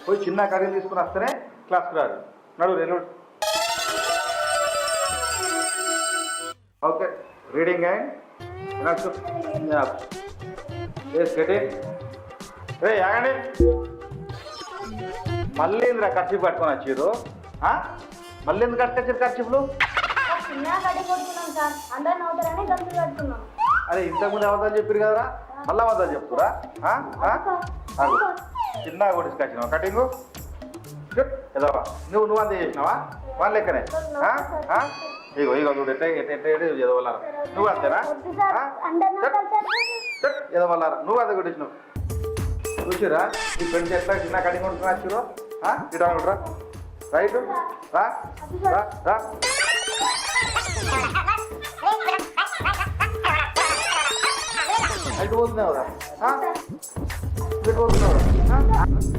పోయి చిన్న కర్రీలు తీసుకుని వస్తేనే క్లాస్కి రాదు. నడువు ఎల్లుడు. ఓకే రీడింగ్ అండ్ రే ఆగండి. మళ్ళీ ఎందుకు ఖర్చు పట్టుకొని వచ్చారు? మళ్ళీ ఎందుకు కట్టుకొచ్చారు ఖర్చులు? అరే ఇంతకుముందు అబద్ధాలు చెప్పారు కదరా, మళ్ళీ అబద్ధాలు చెప్తురా? చిన్నగా కొట్టించుకొచ్చినావా కటింగు? ఎదవా నువ్వు అంతే చేసినావా? వాళ్ళ లెక్కనే ఇగో ఇగో నువ్వు ఎదవల్లారా? నువ్వు అంతేనా? ఎదవల్లారా నువ్వు అంతే కొట్టించినావు. చూసిరా నీ ఫ్రెండ్స్ ఎట్లా చిన్న కటింగ్ కొట్టుకుని వచ్చారు? ఇటా అనుకుంటారా? రైట్ రా రా రా. ఎటు పోతున్నావురా? ఎటు పోతున్నావురా?